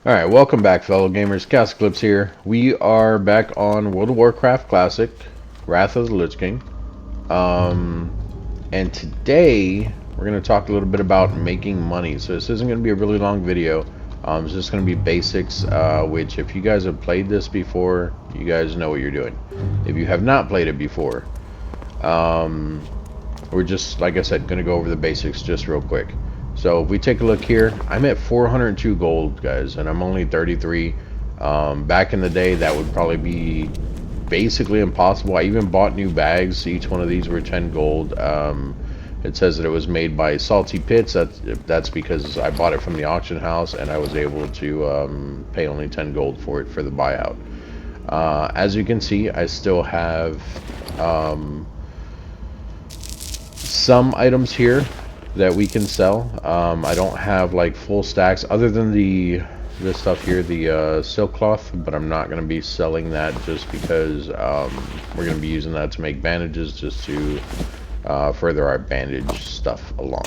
Alright, welcome back, fellow gamers. ChaosEclipse here. We are back on World of Warcraft Classic, Wrath of the Lich King. And today, we're going to talk a little bit about making money. So this isn't going to be a really long video. It's just going to be basics, which if you guys have played this before, you guys know what you're doing. If you have not played it before, we're just, like I said, going to go over the basics just real quick. So if we take a look here, I'm at 402 gold, guys, and I'm only 33. Back in the day, that would probably be basically impossible. I even bought new bags. Each one of these were 10 gold. It says that it was made by Salty Pits. That's because I bought it from the auction house, and I was able to pay only 10 gold for it for the buyout. As you can see, I still have some items here that we can sell. I don't have like full stacks other than this stuff here, the silk cloth, but I'm not going to be selling that just because we're going to be using that to make bandages, just to further our bandage stuff along.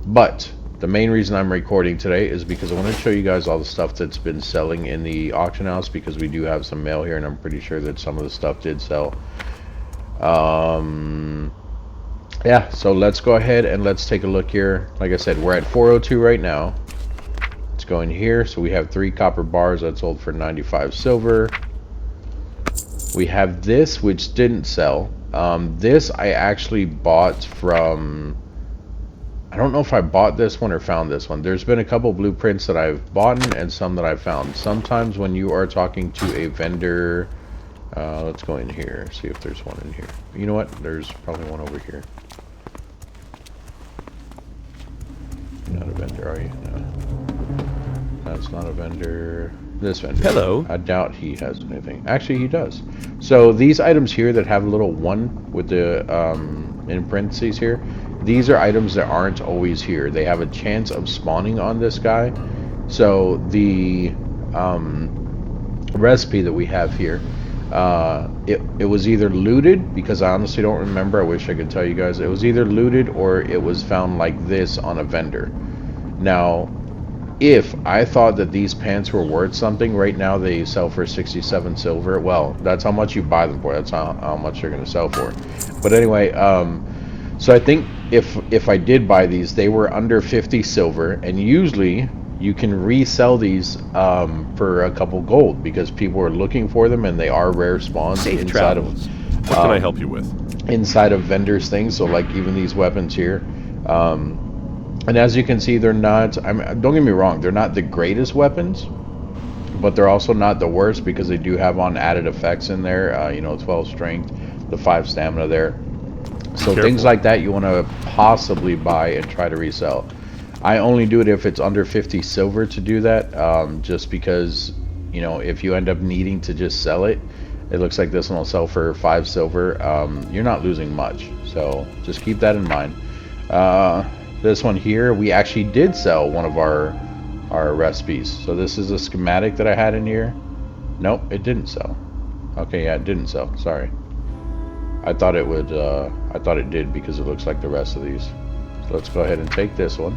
But the main reason I'm recording today is because I want to show you guys all the stuff that's been selling in the auction house, because we do have some mail here and I'm pretty sure that some of the stuff did sell. Yeah, so let's go ahead and let's take a look here. Like I said, we're at 402 right now. Let's go in here. So we have 3 copper bars that sold for 95 silver. We have this, which didn't sell. This I actually bought from... I don't know if I bought this one or found this one. There's been a couple blueprints that I've bought and some that I've found. Sometimes when you are talking to a vendor... let's go in here, see if there's one in here. You know what? There's probably one over here. You're not a vendor, are you? No. That's not a vendor. This vendor. Hello. I doubt he has anything. Actually, he does. So these items here that have a little 1 with the in parentheses here, these are items that aren't always here. They have a chance of spawning on this guy. So the recipe that we have here, it was either looted, because I honestly don't remember. I wish I could tell you guys. It was either looted or it was found like this on a vendor. Now, if I thought that these pants were worth something, right now they sell for 67 silver. Well, that's how much you buy them for. That's how much they're going to sell for. But anyway, so I think if I did buy these, they were under 50 silver, and usually you can resell these for a couple gold, because people are looking for them and they are rare spawns inside of what can I help you with? Inside of vendors things. So like even these weapons here, and as you can see, they're not, don't get me wrong, they're not the greatest weapons, but they're also not the worst, because they do have on added effects in there, you know, 12 strength, the 5 stamina there. So things like that you want to possibly buy and try to resell. I only do it if it's under 50 silver to do that, just because, you know, if you end up needing to just sell it, it looks like this one will sell for 5 silver. You're not losing much, so just keep that in mind. This one here, we actually did sell one of our recipes. So this is a schematic that I had in here. Nope, it didn't sell. Okay, yeah, it didn't sell. Sorry. I thought it would. I thought it did, because it looks like the rest of these. So let's go ahead and take this one.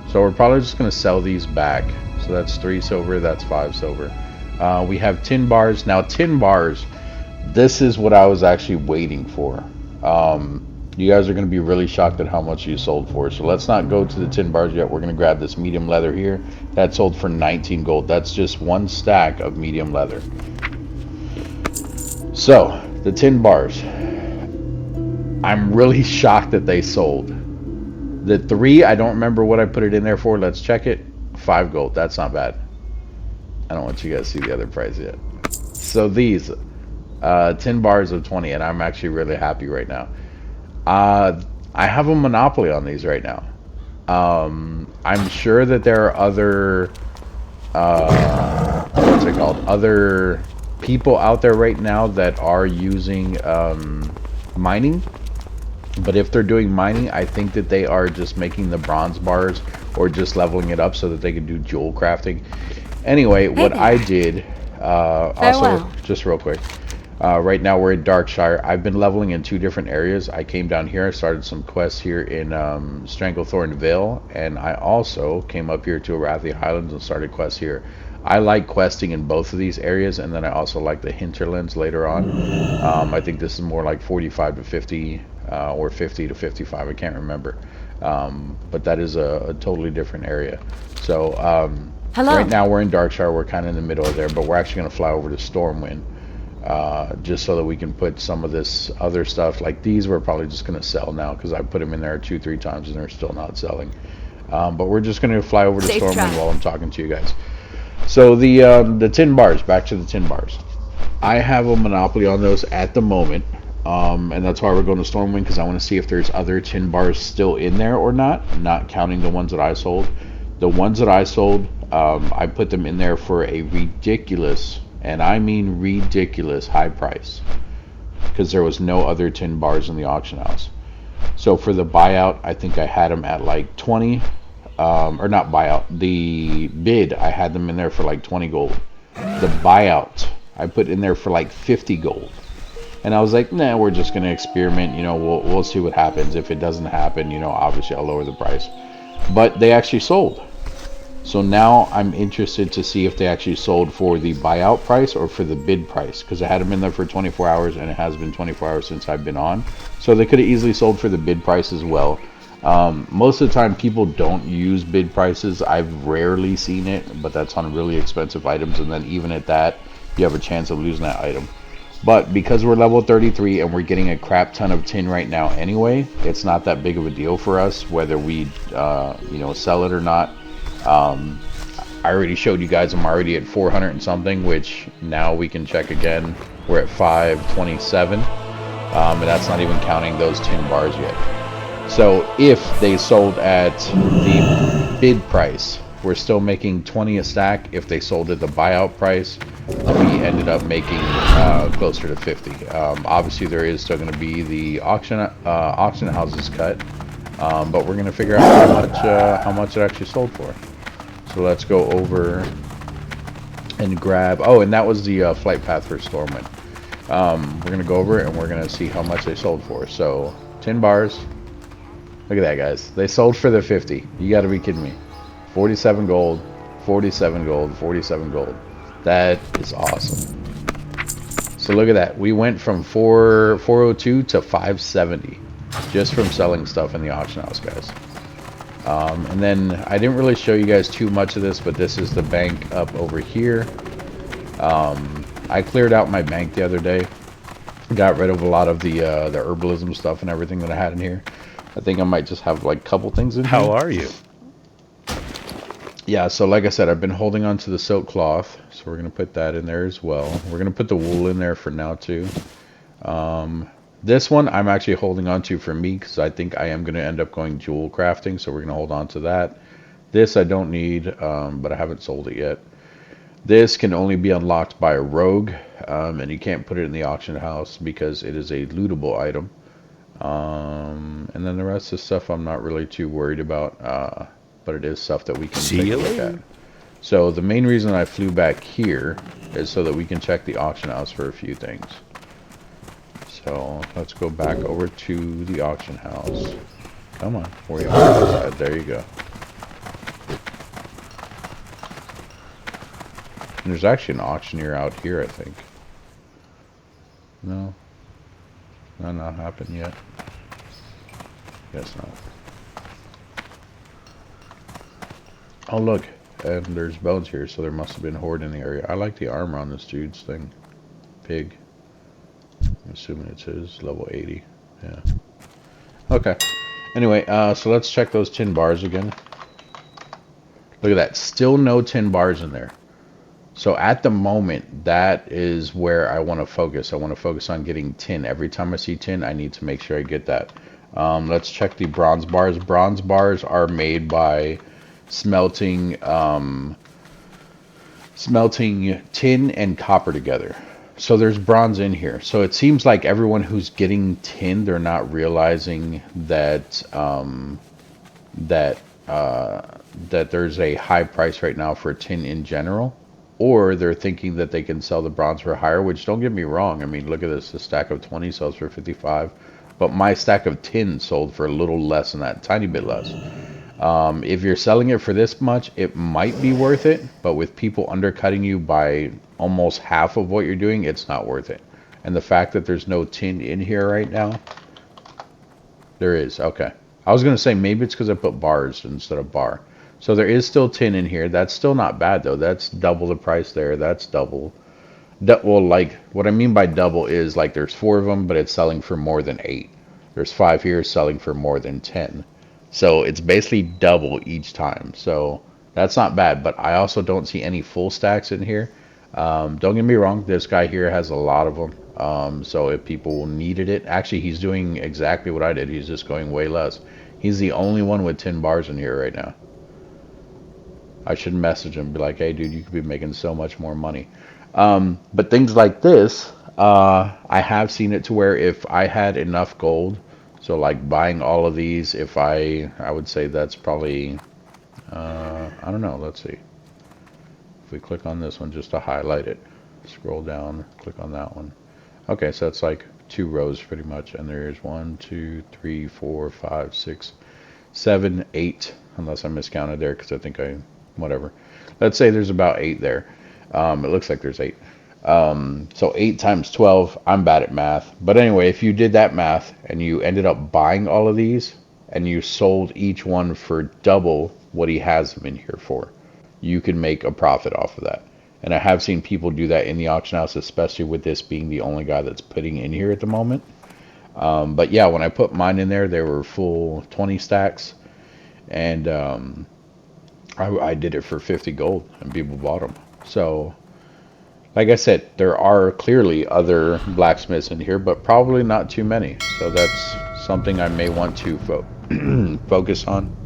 So we're probably just going to sell these back. So that's 3 silver, that's 5 silver. We have tin bars. Now tin bars, this is what I was actually waiting for. You guys are going to be really shocked at how much you sold for. So let's not go to the tin bars yet. We're going to grab this medium leather here. That sold for 19 gold. That's just 1 stack of medium leather. So the tin bars, I'm really shocked that they sold. The 3, I don't remember what I put it in there for. Let's check it. 5 gold. That's not bad. I don't want you guys to see the other price yet. So these 10 bars of 20, and I'm actually really happy right now. I have a monopoly on these right now. I'm sure that there are other what's it called? Other people out there right now that are using mining. But if they're doing mining, I think that they are just making the bronze bars or just leveling it up so that they can do jewel crafting. Anyway, what I did, also, just real quick, Right now we're in Darkshire. I've been leveling in 2 different areas. I came down here, I started some quests here in Stranglethorn Vale, and I also came up here to Arathi Highlands and started quests here. I like questing in both of these areas, and then I also like the hinterlands later on. I think this is more like 45 to 50 or 50 to 55, I can't remember. But that is a totally different area. So right now we're in Darkshire, we're kind of in the middle of there, but we're actually going to fly over to Stormwind. Just so that we can put some of this other stuff, like these we're probably just going to sell now because I put them in there 2-3 times and they're still not selling. But we're just going to fly over to Stormwind while I'm talking to you guys. So the tin bars, back to the tin bars. I have a monopoly on those at the moment, and that's why we're going to Stormwind, because I want to see if there's other tin bars still in there or not counting the ones that I sold. The ones that I sold, I put them in there for a ridiculous, and I mean ridiculous, high price, because there was no other tin bars in the auction house. So for the buyout, I think I had them at like 20, or not buyout, the bid, I had them in there for like 20 gold. The buyout, I put in there for like 50 gold. And I was like, nah, we're just going to experiment, we'll see what happens. If it doesn't happen, obviously I'll lower the price. But they actually sold. So now I'm interested to see if they actually sold for the buyout price or for the bid price, because I had them in there for 24 hours and it has been 24 hours since I've been on. So they could have easily sold for the bid price as well. Most of the time people don't use bid prices. I've rarely seen it, but that's on really expensive items, and then even at that you have a chance of losing that item. But because we're level 33 and we're getting a crap ton of tin right now anyway, it's not that big of a deal for us whether we sell it or not. I already showed you guys I'm already at 400 and something, which now we can check again. We're at 527, and that's not even counting those tin bars yet. So if they sold at the bid price, we're still making 20 a stack. If they sold at the buyout price, we ended up making closer to 50. Obviously there is still going to be the auction houses cut, but we're going to figure out how much it actually sold for. So let's go over and grab, and that was the flight path for Stormwind. We're going to go over it and we're going to see how much they sold for. So 10 bars, look at that, guys, they sold for the 50. You got to be kidding me. 47 gold, 47 gold, 47 gold. That is awesome. So look at that, we went from 402 to 570 just from selling stuff in the auction house, guys. And then I didn't really show you guys too much of this, but this is the bank up over here. I cleared out my bank the other day, got rid of a lot of the herbalism stuff and everything that I had in here. I think I might just have like a couple things in here. How are you? Yeah, so like I said, I've been holding on to the silk cloth, so we're going to put that in there as well. We're going to put the wool in there for now too. This one I'm actually holding on to for me because I think I am going to end up going jewel crafting, so we're going to hold on to that. This I don't need, but I haven't sold it yet. This can only be unlocked by a rogue, and you can't put it in the auction house because it is a lootable item. And then the rest of the stuff I'm not really too worried about, but it is stuff that we can take a look at. So the main reason I flew back here is so that we can check the auction house for a few things. So let's go back over to the auction house. Come on, where you are? There you go. And there's actually an auctioneer out here, I think. No, not happened yet. Guess not. Oh look, and there's bones here, so there must have been a horde in the area. I like the armor on this dude's thing. Pig. I'm assuming it's his, level 80. Yeah. Okay. Anyway, so let's check those tin bars again. Look at that. Still no tin bars in there. So at the moment, that is where I want to focus. I want to focus on getting tin. Every time I see tin, I need to make sure I get that. Let's check the bronze bars. Bronze bars are made by smelting tin and copper together. So there's bronze in here. So it seems like everyone who's getting tin, they're not realizing that that there's a high price right now for tin in general. or they're thinking that they can sell the bronze for higher, which, don't get me wrong, I mean, look at this. The stack of 20 sells for 55, but my stack of 10 sold for a little less than that, tiny bit less. If you're selling it for this much, it might be worth it, but with people undercutting you by almost half of what you're doing, it's not worth it. And the fact that there's no tin in here right now, there is, okay. I was going to say maybe it's because I put bars instead of bar. So there is still tin in here. That's still not bad though. That's double the price there. That's double. Well, like, what I mean by double is like there's 4 of them, but it's selling for more than 8. There's 5 here selling for more than 10. So it's basically double each time. So that's not bad, but I also don't see any full stacks in here. Don't get me wrong, this guy here has a lot of them. So if people needed it, actually he's doing exactly what I did. He's just going way less. He's the only one with 10 bars in here right now. I should message him, be like, hey dude, you could be making so much more money. But things like this, I have seen it to where if I had enough gold, so like buying all of these, if I would say that's probably, I don't know, let's see. If we click on this one just to highlight it, scroll down, click on that one. Okay, so it's like 2 rows pretty much, and there's 1, 2, 3, 4, 5, 6, 7, 8, unless I miscounted there because I think whatever. Let's say there's about 8 there. It looks like there's 8. So 8 times 12, I'm bad at math. But anyway, if you did that math and you ended up buying all of these and you sold each one for double what he has them in here for, you can make a profit off of that. And I have seen people do that in the auction house, especially with this being the only guy that's putting in here at the moment. But yeah, when I put mine in there, they were full 20 stacks. And I did it for 50 gold and people bought them. So, like I said, there are clearly other blacksmiths in here, but probably not too many. So that's something I may want to focus on.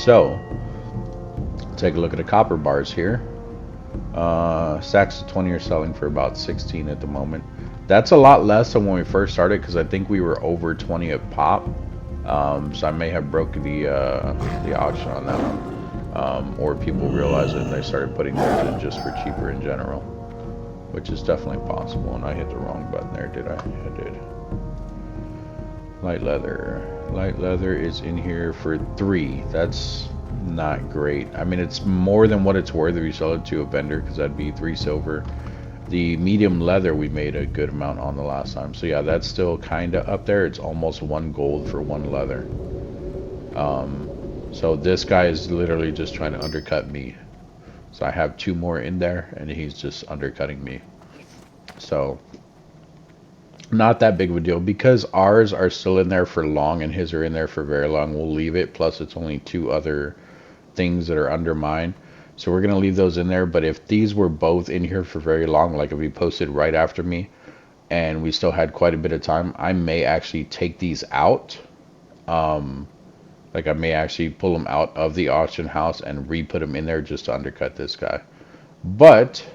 So, take a look at the copper bars here. Stacks of 20 are selling for about 16 at the moment. That's a lot less than when we first started because I think we were over 20 a pop. So I may have broken the auction on that one. Or people realized it and they started putting those in just for cheaper in general, which is definitely possible. And I hit the wrong button there, did I? I did. Light leather. Light leather is in here for 3. That's not great. I mean, it's more than what it's worth if you sell it to a vendor, because that'd be 3 silver. The medium leather we made a good amount on the last time. So yeah, that's still kind of up there. It's almost 1 gold for 1 leather. So this guy is literally just trying to undercut me. So I have 2 more in there and he's just undercutting me. So not that big of a deal because ours are still in there for long and his are in there for very long. We'll leave it. Plus it's only 2 other things that are under mine. So we're going to leave those in there. But if these were both in here for very long, like if we posted right after me and we still had quite a bit of time, I may actually take these out. Like I may actually pull them out of the auction house and re-put them in there just to undercut this guy. But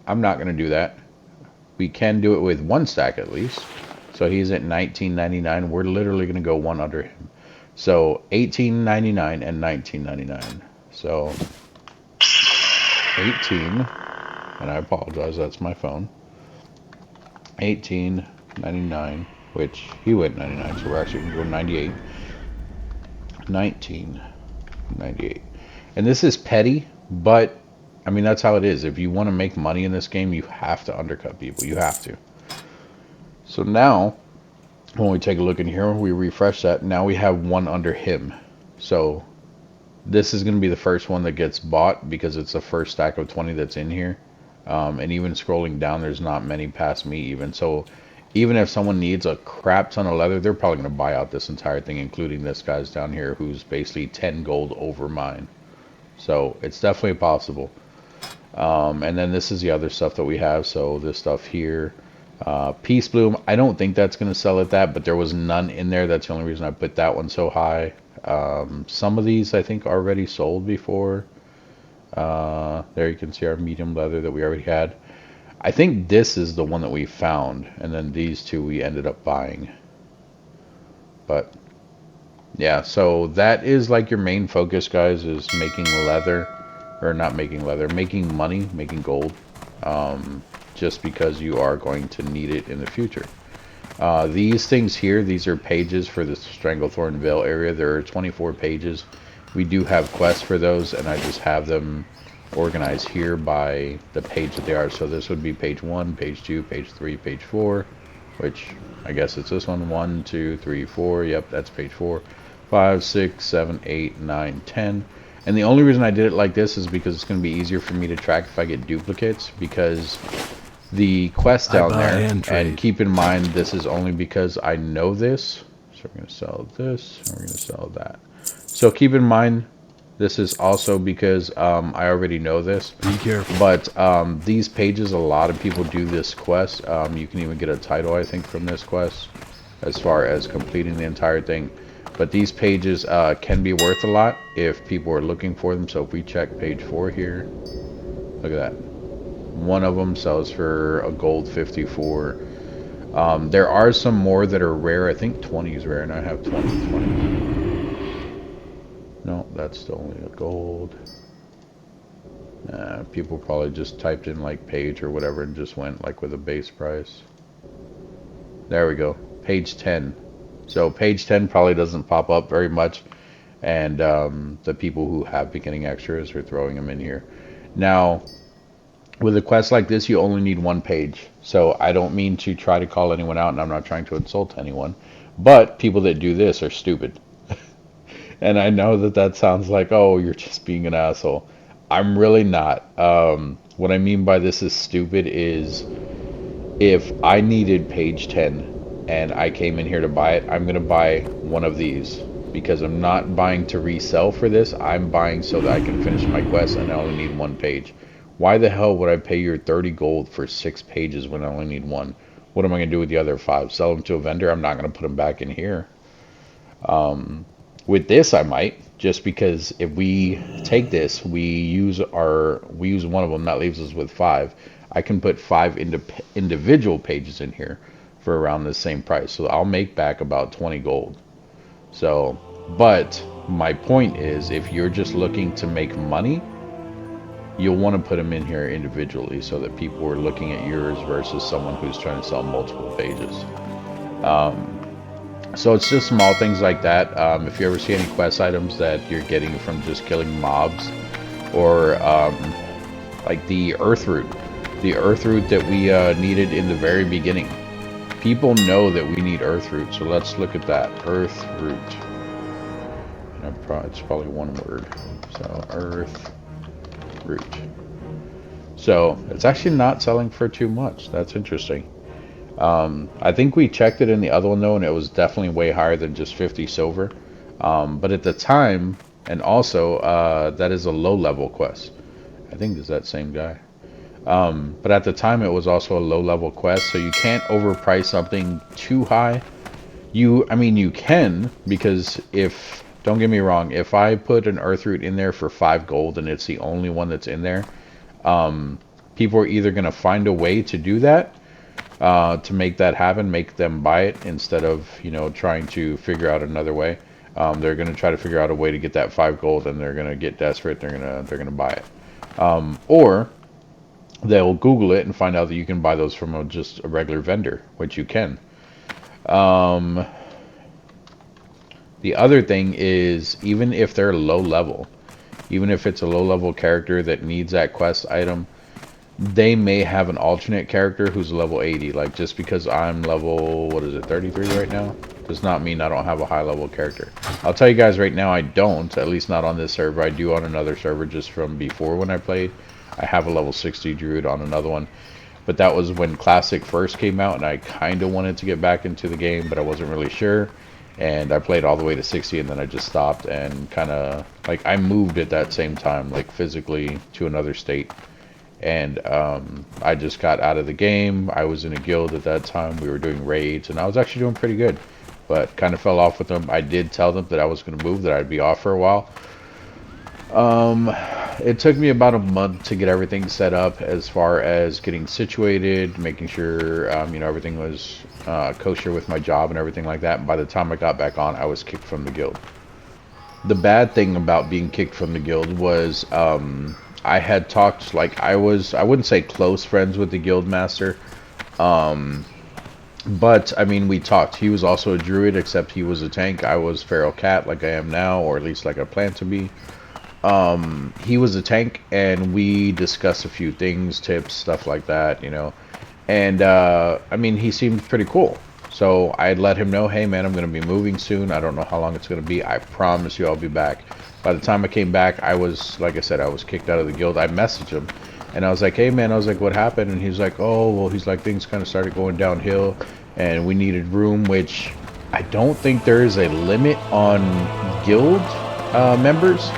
I'm not going to do that. We can do it with 1 stack at least. So he's at 19.99. We're literally going to go 1 under him. So 18.99 and 19.99. So 18, and I apologize, that's my phone. 18.99, which he went 99, so we're actually going to go 98. 19.98. And this is petty, but I mean that's how it is. If you want to make money in this game, you have to undercut people. You have to. So now when we take a look in here, we refresh that. Now we have 1 under him. So this is going to be the first one that gets bought because it's the first stack of 20 that's in here. And even scrolling down, there's not many past me even. So even if someone needs a crap ton of leather, they're probably going to buy out this entire thing, including this guy's down here who's basically 10 gold over mine. So it's definitely possible. And then this is the other stuff that we have. So this stuff here, Peace Bloom, I don't think that's going to sell at that, but there was none in there. That's the only reason I put that one so high. Some of these I think already sold before. There you can see our medium leather that we already had. I think this is the one that we found, and then these 2 we ended up buying. But yeah, so that is like your main focus, guys, is making leather. or not making leather, making money, making gold, just because you are going to need it in the future. These things here, these are pages for the Stranglethorn Vale area. There are 24 pages. We do have quests for those, and I just have them organized here by the page that they are. So this would be page 1, page 2, page 3, page 4, which I guess it's this one. 1, 2, 3, 4. Yep, that's page 4. 5, 6, 7, 8, 9, 10. And the only reason I did it like this is because it's going to be easier for me to track if I get duplicates, because the quest down there, and keep in mind this is only because I know this. So we're going to sell this, and we're going to sell that. So keep in mind this is also because I already know this. Be careful. But these pages, a lot of people do this quest. You can even get a title, I think, from this quest as far as completing the entire thing. But these pages can be worth a lot if people are looking for them. So if we check page 4 here, look at that. One of them sells for a gold 54. There are some more that are rare. I think 20 is rare, and I have 20. No, that's still only a gold. People probably just typed in like page or whatever and just went like with a base price. There we go. Page 10. So page 10 probably doesn't pop up very much, and the people who have beginning extras are throwing them in here. Now, with a quest like this, you only need one page. So I don't mean to try to call anyone out, and I'm not trying to insult anyone, but people that do this are stupid. And I know that that sounds like, oh, you're just being an asshole. I'm really not. What I mean by this is stupid is if I needed page 10 and I came in here to buy it, I'm going to buy one of these, because I'm not buying to resell for this. I'm buying so that I can finish my quest, and I only need one page. Why the hell would I pay you 30 gold for 6 pages when I only need one? What am I going to do with the other 5? Sell them to a vendor? I'm not going to put them back in here. With this, I might, just because if we take this, we use one of them, that leaves us with 5. I can put 5 individual pages in here for around the same price, so I'll make back about 20 gold. So, but my point is, if you're just looking to make money, you'll want to put them in here individually so that people are looking at yours versus someone who's trying to sell multiple pages. So it's just small things like that. If you ever see any quest items that you're getting from just killing mobs, or like the earth root that we needed in the very beginning. People know that we need earth root, so let's look at that. Earth root. And it's probably one word. So earth root. So it's actually not selling for too much. That's interesting. I think we checked it in the other one though, and it was definitely way higher than just 50 silver. But at the time, and also that is a low level quest. I think it's that same guy. But at the time it was also a low level quest, so you can't overprice something too high. I mean you can, because don't get me wrong, if I put an earth root in there for 5 gold and it's the only one that's in there, people are either going to find a way to do that, to make that happen, make them buy it instead of, trying to figure out another way. They're going to try to figure out a way to get that 5 gold, and they're going to get desperate. They're going to buy it. Or they'll Google it and find out that you can buy those from just a regular vendor, which you can. The other thing is, even if they're low level, even if it's a low level character that needs that quest item, they may have an alternate character who's level 80. Like, just because I'm level, 33 right now, does not mean I don't have a high level character. I'll tell you guys right now, I don't, at least not on this server. I do on another server just from before when I played. I have a level 60 druid on another one, but that was when Classic first came out, and I kind of wanted to get back into the game, but I wasn't really sure. And I played all the way to 60, and then I just stopped, and kind of, like, I moved at that same time, like, physically to another state. And I just got out of the game. I was in a guild at that time. We were doing raids, and I was actually doing pretty good, but kind of fell off with them. I did tell them that I was going to move, that I'd be off for a while. It took me about a month to get everything set up, as far as getting situated, making sure everything was kosher with my job and everything like that. And by the time I got back on, I was kicked from the guild. The bad thing about being kicked from the guild was I had talked, like, I wouldn't say close friends with the guild master, but I mean, we talked. He was also a druid, except he was a tank. I was feral cat, like I am now, or at least like I plan to be. He was a tank, and we discussed a few things, tips, stuff like that, you know. And I mean, he seemed pretty cool. So I let him know, hey man, I'm going to be moving soon. I don't know how long it's going to be. I promise you I'll be back. By the time I came back, I was, like I said, I was kicked out of the guild. I messaged him, and I was like, hey man, I was like, what happened? And he's like, oh, well, he's like, things kind of started going downhill, and we needed room, which I don't think there is a limit on guild members.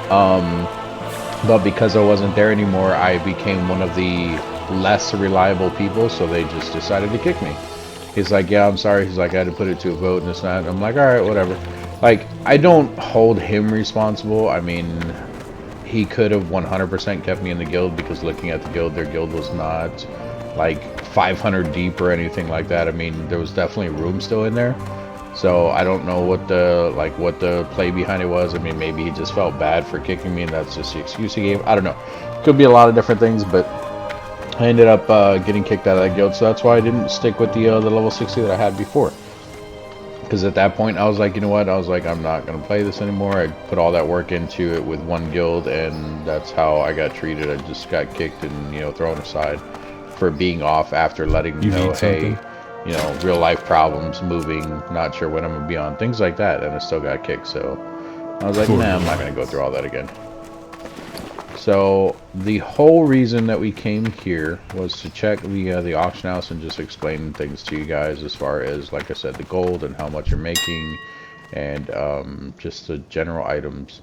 But because I wasn't there anymore, I became one of the less reliable people, so they just decided to kick me. He's like, yeah, I'm sorry. He's like, I had to put it to a vote and this and that. I'm like, all right, whatever. Like, I don't hold him responsible. I mean, he could have 100% kept me in the guild, because looking at the guild, their guild was not like 500 deep or anything like that. I mean, there was definitely room still in there. So I don't know what the play behind it was. I mean, maybe he just felt bad for kicking me, and that's just the excuse he gave. I don't know. Could be a lot of different things, but I ended up getting kicked out of that guild, so that's why I didn't stick with the level 60 that I had before. Because at that point, I was like, you know what? I was like, I'm not going to play this anymore. I put all that work into it with one guild, and that's how I got treated. I just got kicked and, you know, thrown aside for being off after letting me know, hey, you know, real life problems, moving, not sure when I'm going to be on, things like that, and I still got kicked. So I was like, nah, I'm not going to go through all that again. So the whole reason that we came here was to check the auction house and just explain things to you guys as far as, like I said, the gold and how much you're making, and just the general items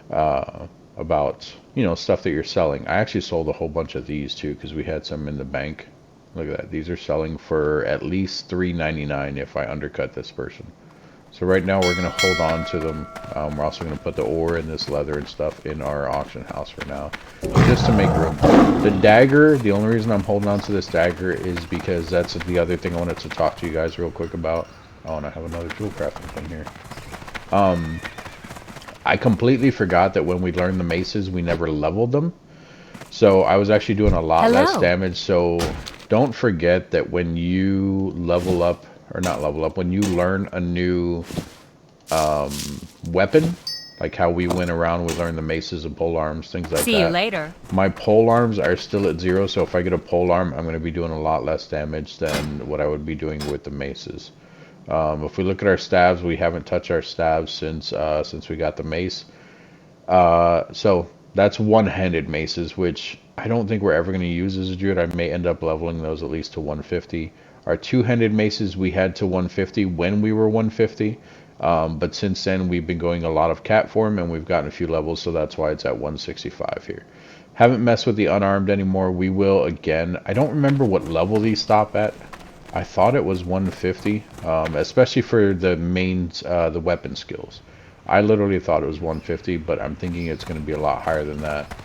about, you know, stuff that you're selling. I actually sold a whole bunch of these too, because we had some in the bank. Look at that. These are selling for at least $3.99 if I undercut this person. So right now we're going to hold on to them. We're also going to put the ore and this leather and stuff in our auction house for now, just to make room. The dagger, the only reason I'm holding on to this dagger is because that's the other thing I wanted to talk to you guys real quick about. Oh, and I have another jewel crafting thing here. I completely forgot that when we learned the maces, we never leveled them. So I was actually doing a lot less damage. So don't forget that when you level up, or not level up, when you learn a new weapon, like how we went around, we learned the maces and pole arms, things like that. See you later. My pole arms are still at 0, so if I get a pole arm, I'm going to be doing a lot less damage than what I would be doing with the maces. If we look at our stabs, we haven't touched our stabs since we got the mace. So that's one-handed maces, which I don't think we're ever going to use as a druid. I may end up leveling those at least to 150. Our two-handed maces we had to 150 when we were 150, but since then we've been going a lot of cat form, and we've gotten a few levels, so that's why it's at 165 here. Haven't messed with the unarmed anymore. We will again. I don't remember what level these stop at. I thought it was 150, especially for the mains, the weapon skills. I literally thought it was 150, but I'm thinking it's going to be a lot higher than that.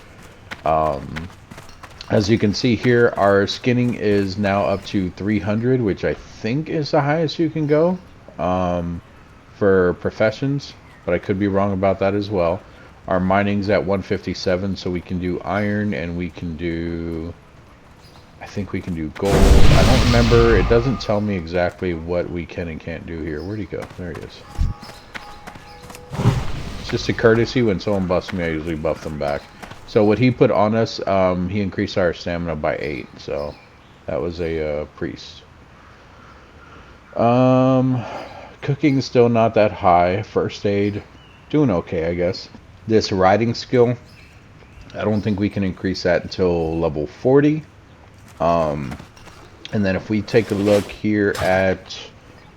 As you can see here, our skinning is now up to 300, which I think is the highest you can go for professions, but I could be wrong about that as well. Our mining's at 157, so we can do iron, and we can do, I think we can do gold. I don't remember. It doesn't tell me exactly what we can and can't do here. Where'd he go? There he is. It's just a courtesy. When someone buffs me, I usually buff them back. So what he put on us, he increased our stamina by 8. So that was a priest. Cooking still not that high. First aid, doing okay, I guess. This riding skill, I don't think we can increase that until level 40. And then if we take a look here at,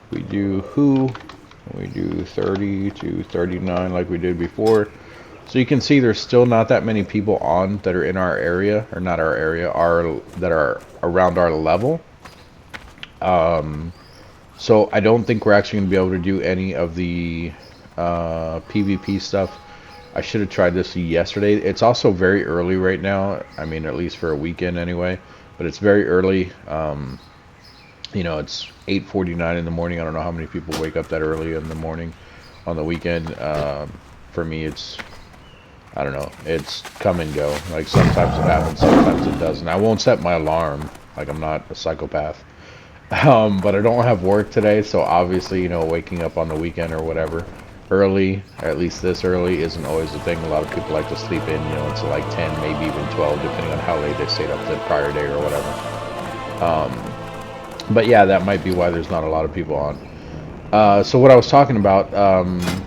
we do we do 30 to 39 like we did before. So you can see there's still not that many people on that are in our area, or not our area, that are around our level. So I don't think we're actually going to be able to do any of the PvP stuff. I should have tried this yesterday. It's also very early right now. I mean, at least for a weekend anyway. But it's very early. You know, it's 8:49 in the morning. I don't know how many people wake up that early in the morning on the weekend. For me, it's I don't know. It's come and go. Like sometimes it happens, sometimes it doesn't. I won't set my alarm. Like I'm not a psychopath. But I don't have work today, so obviously, you know, waking up on the weekend or whatever early, at least this early, isn't always a thing. A lot of people like to sleep in, you know, until like 10, maybe even 12, depending on how late they stayed up the prior day or whatever. But yeah, that might be why there's not a lot of people on. So what I was talking about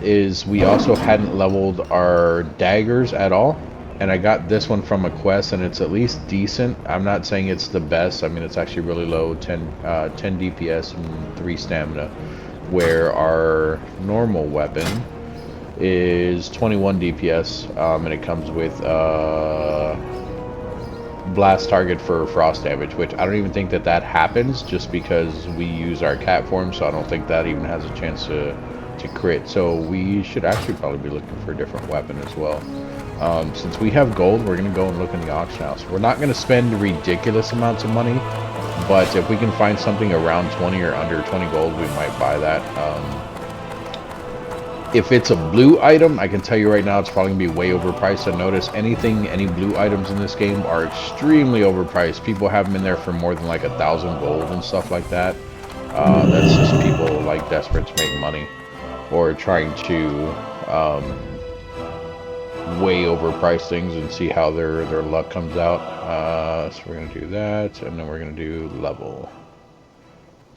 is we also hadn't leveled our daggers at all. And I got this one from a quest, and it's at least decent. I'm not saying it's the best. I mean, it's actually really low, 10 DPS and 3 stamina, where our normal weapon is 21 DPS, and it comes with blast target for frost damage, which I don't even think that happens, just because we use our cat form, so I don't think that even has a chance to crit. So we should actually probably be looking for a different weapon as well. Since we have gold, we're going to go and look in the auction house. We're not going to spend ridiculous amounts of money, but if we can find something around 20 or under 20 gold, we might buy that. If it's a blue item, I can tell you right now it's probably going to be way overpriced. I notice any blue items in this game are extremely overpriced. People have them in there for more than like 1,000 gold and stuff like that. That's just people like desperate to make money or trying to way overpriced things and see how their luck comes out. So we're going to do that, and then we're going to do level.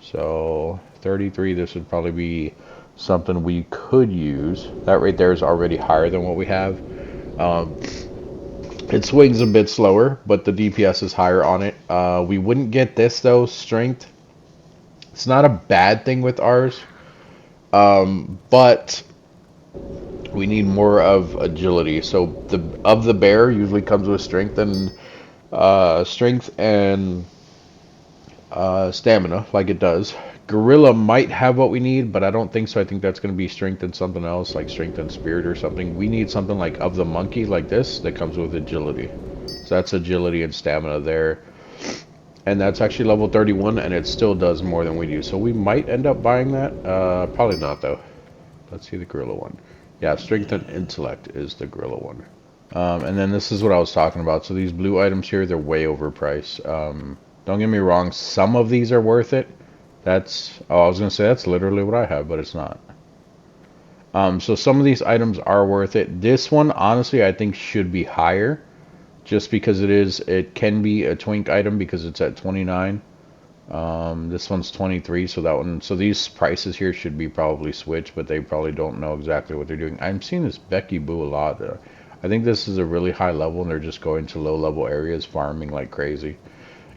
So 33, this would probably be something we could use. That right there is already higher than what we have. It swings a bit slower, but the DPS is higher on it. We wouldn't get this though, strength. It's not a bad thing with ours, but we need more of agility. So the bear usually comes with strength and stamina, like it does. Gorilla might have what we need, but I don't think so. I think that's going to be strength and something else, like strength and spirit or something. We need something like of the monkey, like this, that comes with agility. So that's agility and stamina there. And that's actually level 31, and it still does more than we do. So we might end up buying that. Probably not, though. Let's see the gorilla one. Yeah, strength and intellect is the gorilla one. And then this is what I was talking about. So these blue items here, they're way overpriced. Don't get me wrong, some of these are worth it. I was going to say that's literally what I have, but it's not. So some of these items are worth it. This one, honestly, I think should be higher, just because it can be a twink item because it's at 29. This one's 23, so these prices here should be probably switched, but they probably don't know exactly what they're doing. I'm seeing this Becky Boo a lot. I think this is a really high level, and they're just going to low level areas, farming like crazy,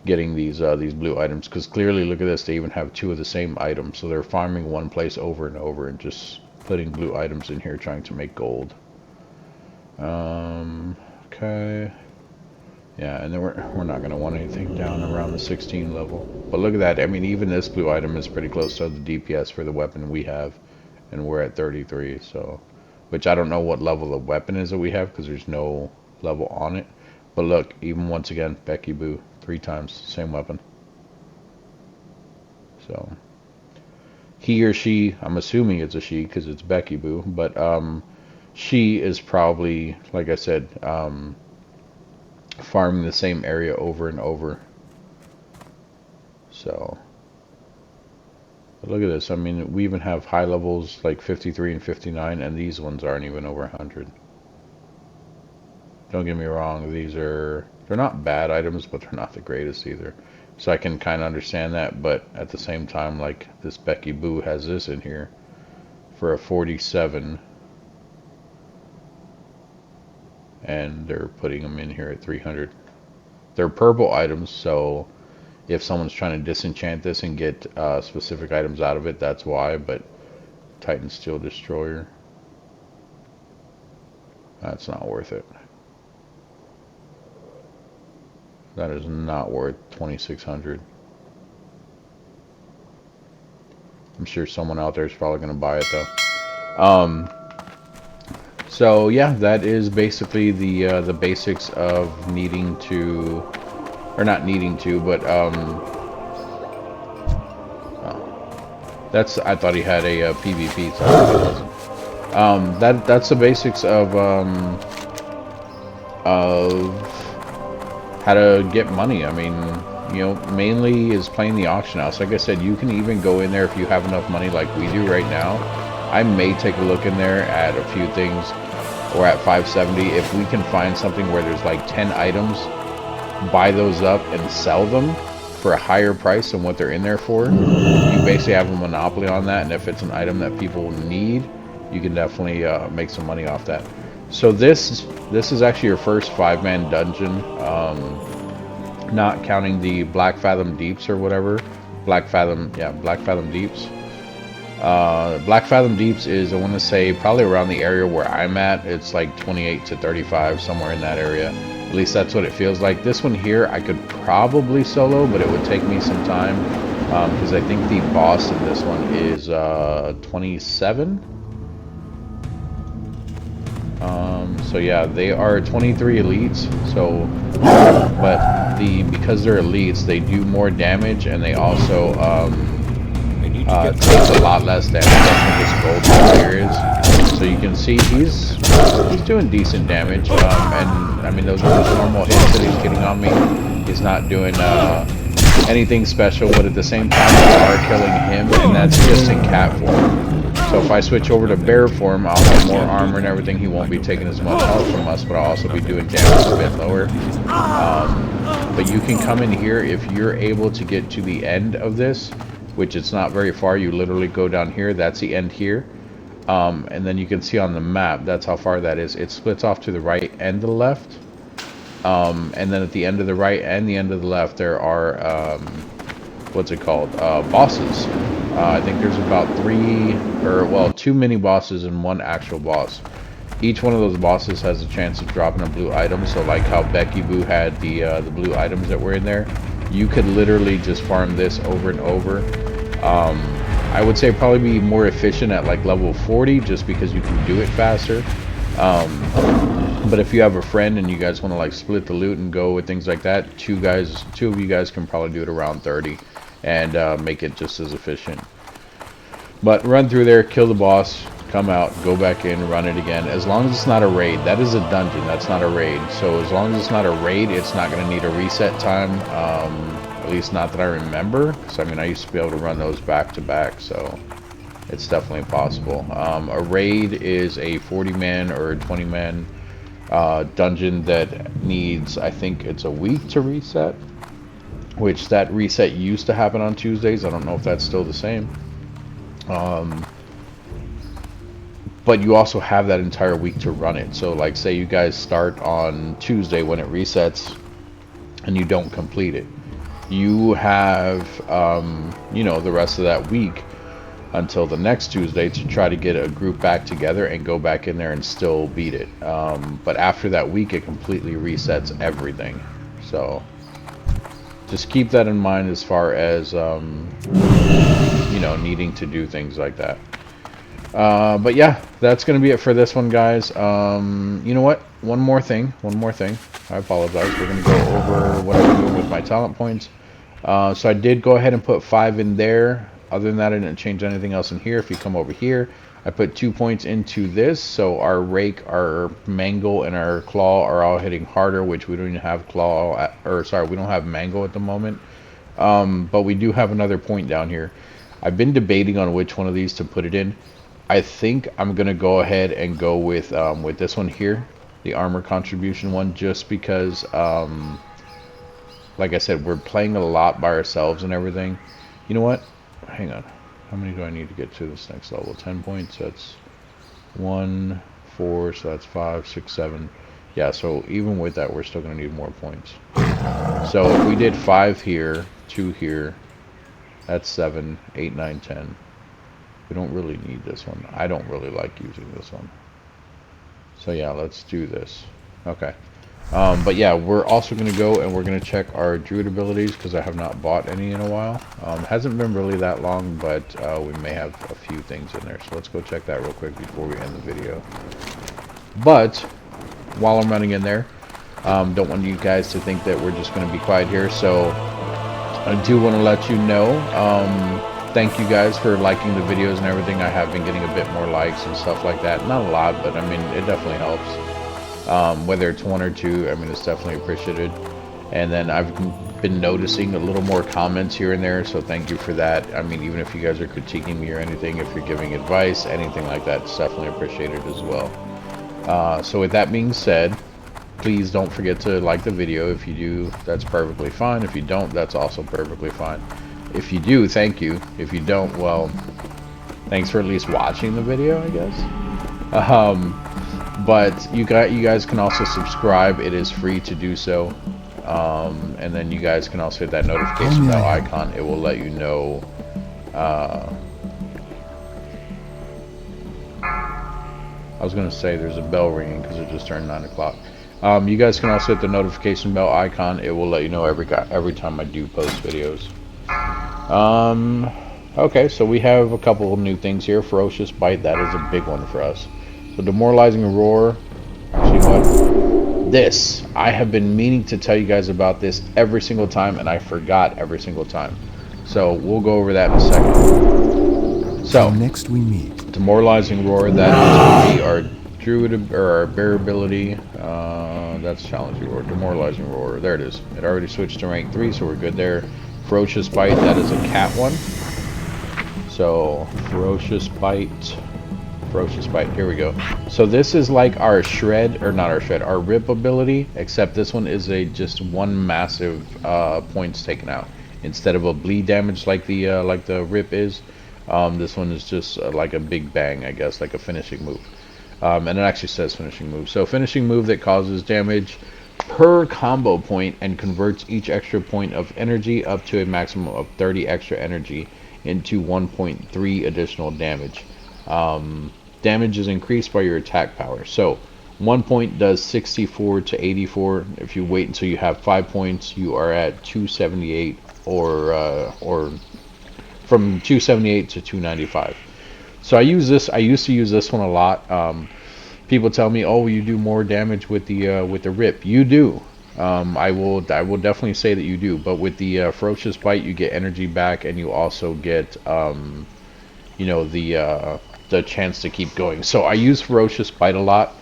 getting these blue items, because clearly, look at this, they even have 2 of the same items, so they're farming one place over and over and just putting blue items in here trying to make gold. Okay, yeah, and then we're not going to want anything down around the 16 level, but look at that. I mean, even this blue item is pretty close to the DPS for the weapon we have, and we're at 33, so, which I don't know what level the weapon is that we have, because there's no level on it. But look, even once again, Becky Boo, 3 times, same weapon. So, he or she, I'm assuming it's a she because it's Becky Boo, but she is probably, like I said, farming the same area over and over. So, but look at this. I mean, we even have high levels like 53 and 59, and these ones aren't even over 100. Don't get me wrong, they're not bad items, but they're not the greatest either. So I can kind of understand that, but at the same time, like this Becky Boo has this in here for a 47, and they're putting them in here at 300. They're purple items, so if someone's trying to disenchant this and get specific items out of it, that's why. But Titan Steel Destroyer, that's not worth it. That is not worth 2,600. I'm sure someone out there is probably going to buy it though. So yeah, that is basically the basics of needing to, or not needing to, but that's, I thought he had a PvP. So that's the basics of of how to get money. I mean, you know, mainly is playing the auction house. Like I said, you can even go in there if you have enough money like we do right now. I may take a look in there at a few things, or at 570 if we can find something where there's like 10 items, buy those up and sell them for a higher price than what they're in there for. You basically have a monopoly on that, and if it's an item that people need, you can definitely make some money off that. So this is actually your first 5-man dungeon, not counting the Black Fathom Deeps or whatever. Black Fathom Deeps. Black Fathom Deeps is, I want to say, probably around the area where I'm at. It's like 28 to 35, somewhere in that area. At least that's what it feels like. This one here, I could probably solo, but it would take me some time, because I think the boss in this one is 27. So yeah, they are 23 elites. So, but because they're elites, they do more damage, and they also takes a lot less damage than this gold here is. So you can see he's doing decent damage, and I mean those are just normal hits that he's getting on me. He's not doing anything special, but at the same time we are killing him, and that's just in cat form. So if I switch over to bear form, I'll have more armor and everything. He won't be taking as much health from us, but I'll also be doing damage a bit lower. But you can come in here if you're able to get to the end of this, which it's not very far. You literally go down here, that's the end here, and then you can see on the map, that's how far that is. It splits off to the right and the left, and then at the end of the right and the end of the left there are what's it called, bosses. I think there's about 2 mini bosses and 1 actual boss. Each one of those bosses has a chance of dropping a blue item. So like how Becky Boo had the blue items that were in there, you could literally just farm this over and over. I would say probably be more efficient at like level 40, just because you can do it faster. But if you have a friend and you guys want to like split the loot and go with things like that, two of you guys can probably do it around 30 and make it just as efficient. But run through there, kill the boss, come out, go back in, run it again. As long as it's not a raid. That is a dungeon, that's not a raid. So as long as it's not a raid, it's not going to need a reset time. At least not that I remember, because I mean I used to be able to run those back to back, so it's definitely possible. A raid is a 40-man or a 20-man dungeon that needs, I think it's a week to reset, which that reset used to happen on Tuesdays. I don't know if that's still the same. But you also have that entire week to run it. So like say you guys start on Tuesday when it resets and you don't complete it, you have you know, the rest of that week until the next Tuesday to try to get a group back together and go back in there and still beat it. But after that week it completely resets everything. So just keep that in mind as far as you know, needing to do things like that. But yeah, that's gonna be it for this one, guys. You know what, one more thing, I apologize. We're gonna go over what I'm doing with my talent points. So I did go ahead and put 5 in there. Other than that, I didn't change anything else in here. If you come over here, I put 2 points into this, so our rake, our mangle, and our claw are all hitting harder, which we don't even have claw we don't have mangle at the moment. But we do have another point down here. I've been debating on which one of these to put it in. I think I'm gonna go ahead and go with this one here, the armor contribution one, just because like I said, we're playing a lot by ourselves and everything. You know what, hang on, how many do I need to get to this next level? 10 points. That's 1, 4, so that's 5, 6, 7. Yeah, so even with that we're still gonna need more points. So if we did 5 here, 2 here, that's 7, 8, 9, 10. We don't really need this one. I don't really like using this one. So yeah, let's do this. Okay. But yeah, we're also going to go and we're going to check our druid abilities, because I have not bought any in a while. Hasn't been really that long, but we may have a few things in there. So let's go check that real quick before we end the video. But while I'm running in there, don't want you guys to think that we're just going to be quiet here. So I do want to let you know, thank you guys for liking the videos and everything. I have been getting a bit more likes and stuff like that. Not a lot, but I mean, it definitely helps. Whether it's 1 or 2, I mean, it's definitely appreciated. And then I've been noticing a little more comments here and there, so thank you for that. I mean, even if you guys are critiquing me or anything, if you're giving advice, anything like that, it's definitely appreciated as well. So with that being said, please don't forget to like the video. If you do, that's perfectly fine. If you don't, that's also perfectly fine. If you do, thank you. If you don't, well, thanks for at least watching the video, I guess. But you guys can also subscribe. It is free to do so. And then you guys can also hit that notification bell icon. It will let you know. I was gonna say there's a bell ringing because it just turned 9 o'clock. You guys can also hit the notification bell icon. It will let you know every time I do post videos. Okay, so we have a couple of new things here. Ferocious Bite, that is a big one for us. So Demoralizing Roar. Actually, what? This, I have been meaning to tell you guys about this every single time, and I forgot every single time. So we'll go over that in a second. So next we meet Demoralizing Roar, that is going to be our druid or our bear ability. That's Challenging Roar. Demoralizing Roar, there it is. It already switched to rank 3, so we're good there. Ferocious Bite, that is a cat one. So Ferocious Bite, here we go. So this is like our shred, or not our shred, our rip ability, except this one is just one massive points taken out instead of a bleed damage like the rip is. This one is just like a big bang, I guess, like a finishing move. And it actually says finishing move. So finishing move that causes damage per combo point and converts each extra point of energy up to a maximum of 30 extra energy into 1.3 additional damage. Damage is increased by your attack power. So 1 point does 64 to 84. If you wait until you have 5 points, you are at 278, or from 278 to 295. So I used to use this one a lot. People tell me, "Oh, you do more damage with the rip." You do. I will definitely say that you do. But with the Ferocious Bite, you get energy back, and you also get you know, the chance to keep going. So I use Ferocious Bite a lot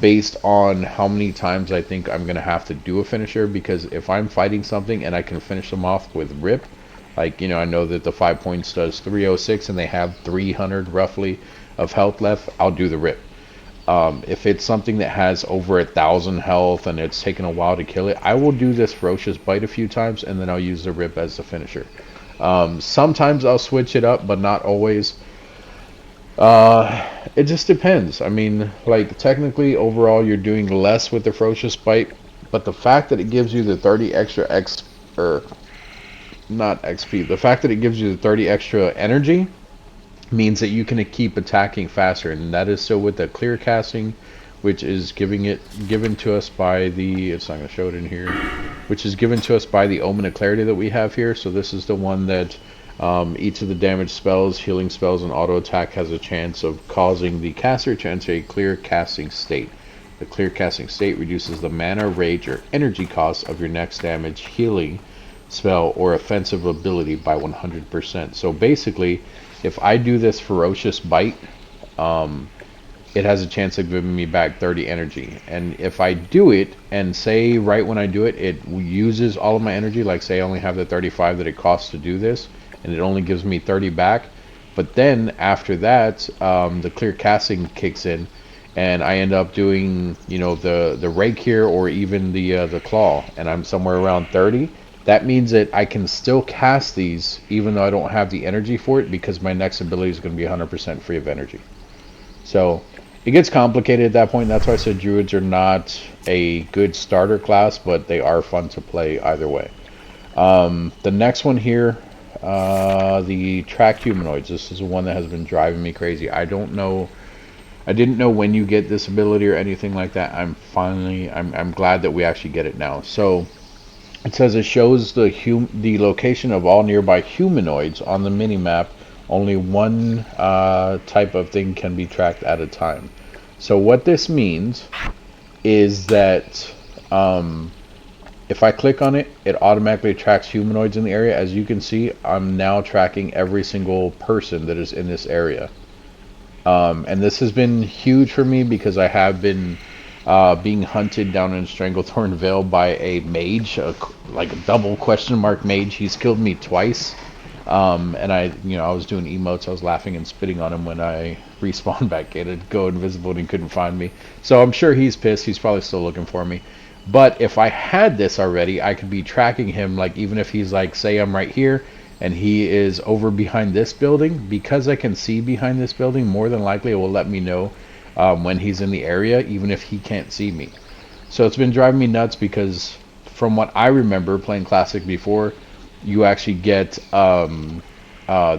based on how many times I think I'm gonna have to do a finisher, because if I'm fighting something and I can finish them off with rip, like, you know, I know that the 5 points does 306 and they have 300 roughly of health left, I'll do the rip. If it's something that has over 1,000 health and it's taken a while to kill it, I will do this Ferocious Bite a few times and then I'll use the rip as the finisher. Sometimes I'll switch it up, but not always. It just depends. I mean, like, technically overall you're doing less with the Ferocious Bite, but the fact that it gives you the 30 extra not XP, the fact that it gives you the 30 extra energy means that you can keep attacking faster, and that is so with the clear casting, which is given to us by the, it's not going to show it in here, which is given to us by the Omen of Clarity that we have here. So this is the one that each of the damage spells, healing spells, and auto attack has a chance of causing the caster to enter a clear casting state. The clear casting state reduces the mana, rage, or energy cost of your next damage, healing spell, or offensive ability by 100%. So basically, if I do this Ferocious Bite, it has a chance of giving me back 30 energy. And if I do it, and say right when I do it, it uses all of my energy, like say I only have the 35 that it costs to do this, and it only gives me 30 back. But then after that, the clear casting kicks in, and I end up doing, you know, the rake here, or even the claw, and I'm somewhere around 30. That means that I can still cast these even though I don't have the energy for it, because my next ability is going to be 100% free of energy. So it gets complicated at that point. That's why I said druids are not a good starter class, but they are fun to play either way. The next one here, the tracked humanoids. This is one that has been driving me crazy. I didn't know when you get this ability or anything like that. I'm glad that we actually get it now. So it says it shows the location of all nearby humanoids on the minimap. Only one type of thing can be tracked at a time. So what this means is that if I click on it, it automatically tracks humanoids in the area. As you can see, I'm now tracking every single person that is in this area. And this has been huge for me, because I have been being hunted down in Stranglethorn Vale by a mage, like a double question mark mage. He's killed me twice. And I was doing emotes. I was laughing and spitting on him when I respawned back in and go invisible and he couldn't find me. So I'm sure he's pissed. He's probably still looking for me. But if I had this already, I could be tracking him. Like, even if he's like, say I'm right here and he is over behind this building, because I can see behind this building, more than likely it will let me know when he's in the area, even if he can't see me. So it's been driving me nuts because from what I remember playing Classic before, you actually get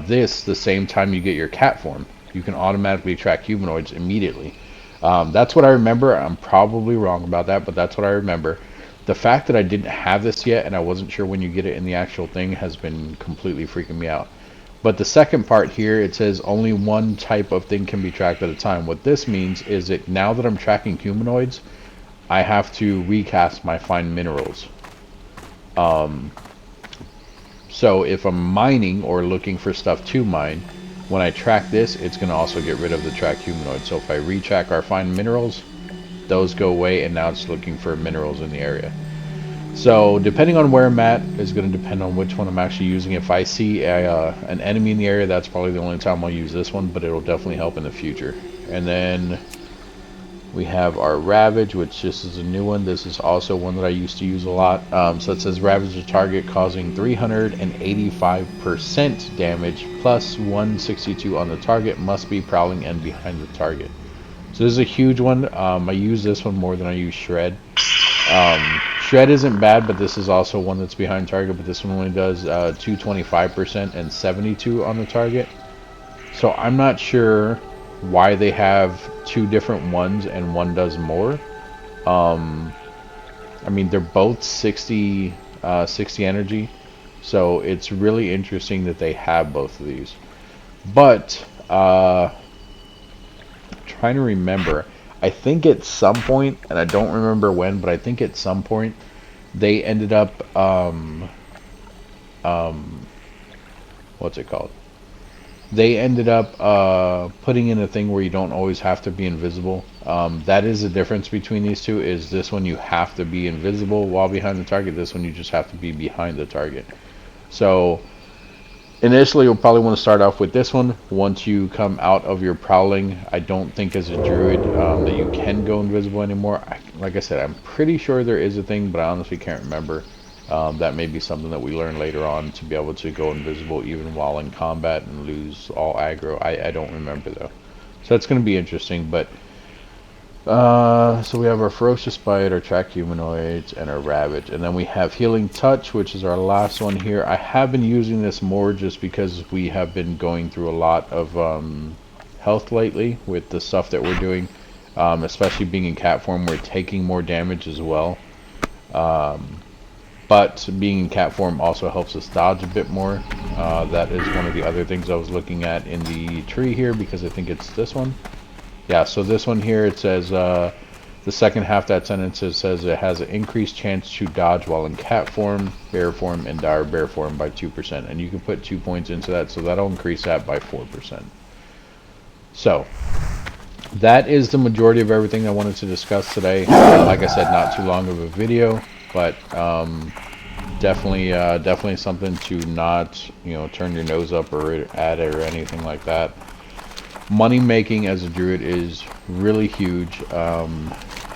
this the same time you get your cat form. You can automatically track humanoids immediately. That's what I remember. I'm probably wrong about that, but that's what I remember. The fact that I didn't have this yet and I wasn't sure when you get it in the actual thing has been completely freaking me out. But the second part here, it says only one type of thing can be tracked at a time. What this means is that now that I'm tracking humanoids, I have to recast my find minerals. So if I'm mining or looking for stuff to mine, when I track this, it's going to also get rid of the track humanoid. So if I retrack our find minerals, those go away, and now it's looking for minerals in the area. So depending on where I'm at is going to depend on which one I'm actually using. If I see an enemy in the area, that's probably the only time I'll use this one, but it'll definitely help in the future. And then we have our Ravage, which this is a new one. This is also one that I used to use a lot. So it says Ravage the target causing 385% damage plus 162 on the target, must be prowling and behind the target. So this is a huge one. I use this one more than I use Shred. Shred isn't bad, but this is also one that's behind target, but this one only does 225% and 72 on the target. So I'm not sure why they have two different ones and one does more. I mean, they're both 60 energy, so it's really interesting that they have both of these. But trying to remember, I think at some point, and I don't remember when, but I think at some point they ended up what's it called? They ended up putting in a thing where you don't always have to be invisible. That is the difference between these two, is this one you have to be invisible while behind the target. This one you just have to be behind the target. So initially you'll probably want to start off with this one. Once you come out of your prowling, I don't think as a druid that you can go invisible anymore. Like I said, I'm pretty sure there is a thing, but I honestly can't remember. That may be something that we learn later on, to be able to go invisible even while in combat and lose all aggro. I don't remember though. So that's going to be interesting. But so we have our Ferocious Bite, our Track Humanoids, and our Ravage. And then we have Healing Touch, which is our last one here. I have been using this more just because we have been going through a lot of health lately with the stuff that we're doing. Especially being in cat form, we're taking more damage as well. But being in cat form also helps us dodge a bit more. That is one of the other things I was looking at in the tree here, because I think it's this one. Yeah, so this one here, it says the second half of that sentence, it says it has an increased chance to dodge while in cat form, bear form, and dire bear form by 2%. And you can put 2 points into that, so that'll increase that by 4%. So that is the majority of everything I wanted to discuss today. Like I said, not too long of a video, but definitely something to not, turn your nose up or at or anything like that. Money making as a druid is really huge.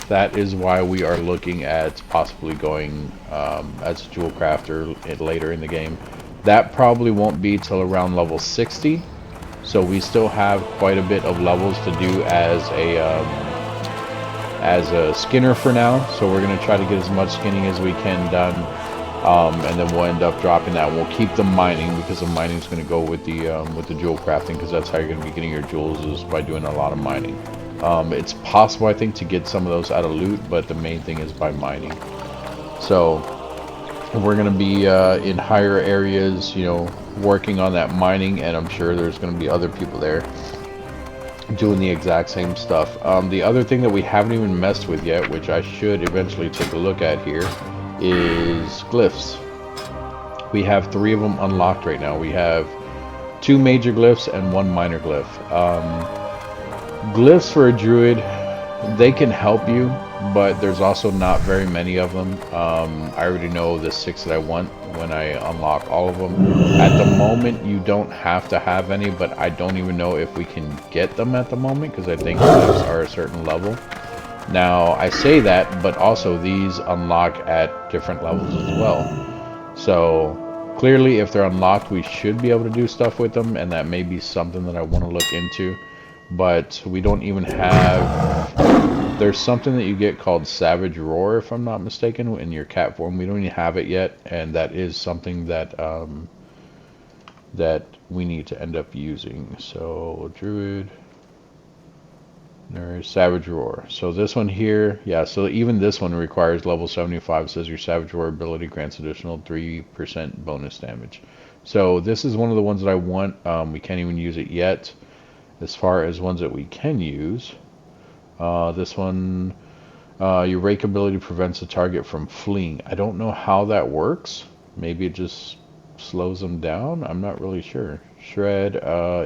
That is why we are looking at possibly going as a jewel crafter later in the game. That probably won't be till around level 60, so we still have quite a bit of levels to do as a skinner for now. So we're going to try to get as much skinning as we can done, and then we'll end up dropping that. We'll keep the mining, because the mining is going to go with the jewel crafting, because that's how you're going to be getting your jewels, is by doing a lot of mining. It's possible, I think, to get some of those out of loot, but the main thing is by mining. So we're going to be in higher areas, working on that mining, and I'm sure there's going to be other people there doing the exact same stuff. The other thing that we haven't even messed with yet, which I should eventually take a look at here, is Glyphs. We have 3 of them unlocked right now. We have 2 major glyphs and 1 minor glyph. Glyphs for a druid, they can help you but there's also not very many of them. I already know the 6 that I want when I unlock all of them. At the moment, you don't have to have any, but I don't even know if we can get them at the moment because I think those are a certain level. Now, I say that, but also these unlock at different levels as well. So, clearly, if they're unlocked, we should be able to do stuff with them, and that may be something that I want to look into. But we don't even have... There's something that you get called Savage Roar, if I'm not mistaken, in your cat form. We don't even have it yet, and that is something that that we need to end up using. So, Druid... There's Savage Roar. So this one here, yeah, so even this one requires level 75. It says your Savage Roar ability grants additional 3% bonus damage. So this is one of the ones that I want. We can't even use it yet. As far as ones that we can use, this one, your Rake ability prevents the target from fleeing. I don't know how that works. Maybe it just slows them down. I'm not really sure. Shred,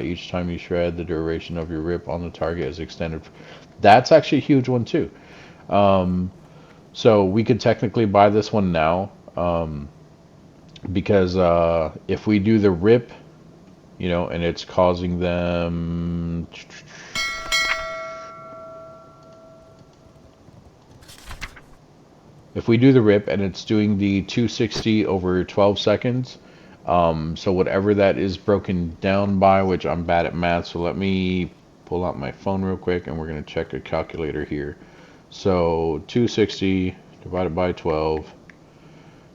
each time you shred, the duration of your rip on the target is extended. That's actually a huge one too. So we could technically buy this one now, because if we do the rip, you know, and it's causing them... If we do the rip and it's doing the 260 over 12 seconds, so whatever that is broken down by, which I'm bad at math, so let me pull out my phone real quick and we're going to check a calculator here. So 260 divided by 12,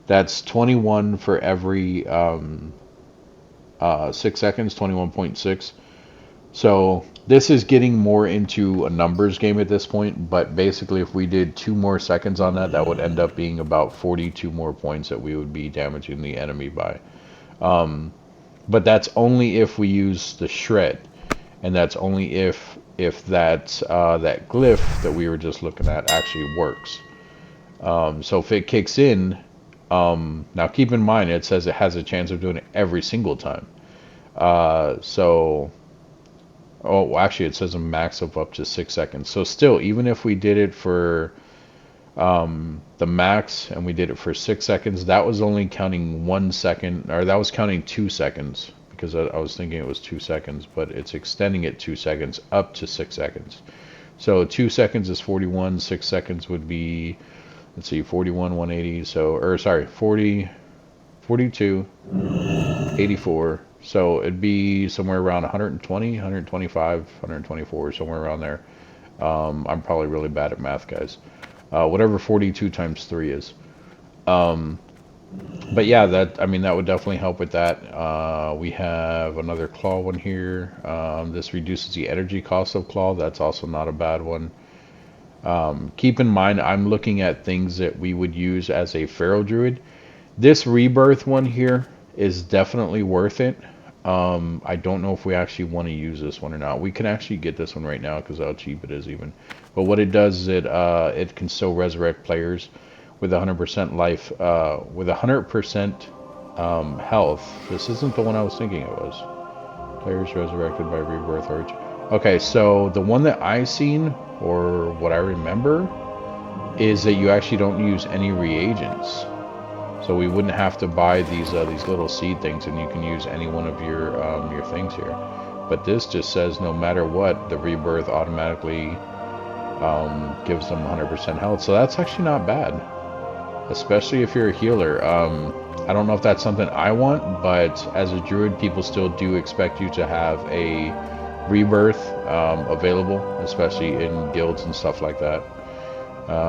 that's 21 for every 6 seconds, 21.6. So this is getting more into a numbers game at this point, but basically if we did 2 more seconds on that, that would end up being about 42 more points that we would be damaging the enemy by. But that's only if we use the shred, and that's only if that that glyph that we were just looking at actually works. So if it kicks in, now keep in mind it says it has a chance of doing it every single time. So, oh, actually it says a max of up to 6 seconds. So still, even if we did it for the max and we did it for 6 seconds, that was only counting 1 second, or that was counting 2 seconds, because I was thinking it was 2 seconds, but it's extending it 2 seconds up to 6 seconds. So 2 seconds is 41, 6 seconds would be, let's see, 41, 180, so, or sorry, 40, 42, 84, so it'd be somewhere around 120, 125, 124, somewhere around there. I'm probably really bad at math, guys. Whatever 42 times 3 is. But yeah, that, I mean, that would definitely help with that. We have another claw one here. This reduces the energy cost of claw. That's also not a bad one. Keep in mind, I'm looking at things that we would use as a feral druid. This rebirth one here is definitely worth it. I don't know if we actually want to use this one or not. We can actually get this one right now because how cheap it is even. But what it does is it can still resurrect players with 100% life, with 100% health. This isn't the one I was thinking it was. Players resurrected by rebirth or... Okay, so the one that I seen, or what I remember, is that you actually don't use any reagents. So we wouldn't have to buy these little seed things, and you can use any one of your things here. But this just says no matter what, the rebirth automatically gives them 100% health. So that's actually not bad, especially if you're a healer. I don't know if that's something I want, but as a druid, people still do expect you to have a rebirth available, especially in guilds and stuff like that.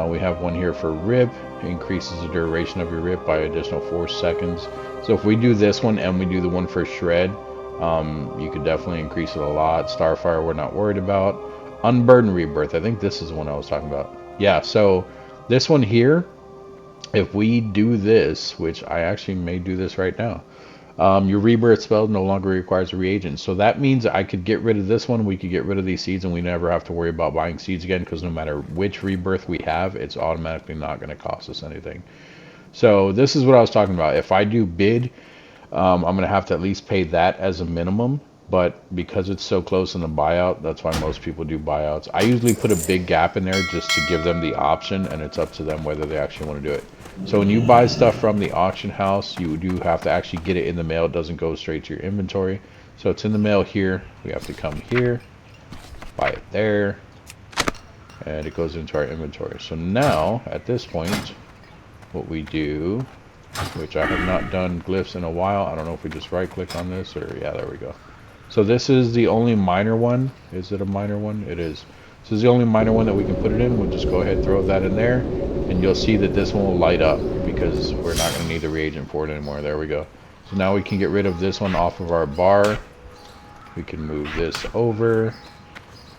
We have one here for rip. Increases the duration of your rip by additional 4 seconds. So if we do this one and we do the one for shred, you could definitely increase it a lot. Starfire we're not worried about. Unburden rebirth, I think this is the one I was talking about. Yeah, so this one here, if we do this, which I actually may do this right now, your rebirth spell no longer requires a reagent. So that means I could get rid of this one, we could get rid of these seeds, and we never have to worry about buying seeds again, because no matter which rebirth we have, it's automatically not going to cost us anything. So this is what I was talking about. If I do bid, I'm going to have to at least pay that as a minimum. but because it's so close in the buyout, that's why most people do buyouts. I usually put a big gap in there just to give them the option, and it's up to them whether they actually want to do it. So when you buy stuff from the auction house, you do have to actually get it in the mail. It doesn't go straight to your inventory. So it's in the mail here. We have to come here, buy it there, and it goes into our inventory. So now, at this point, what we do, which I have not done glyphs in a while. I don't know if we just right click on this or, yeah, there we go. So this is the only minor one. Is it a minor one? It is. This is the only minor one that we can put it in. We'll just go ahead and throw that in there, and you'll see that this one will light up because we're not going to need the reagent for it anymore. There we go. So now we can get rid of this one off of our bar. We can move this over,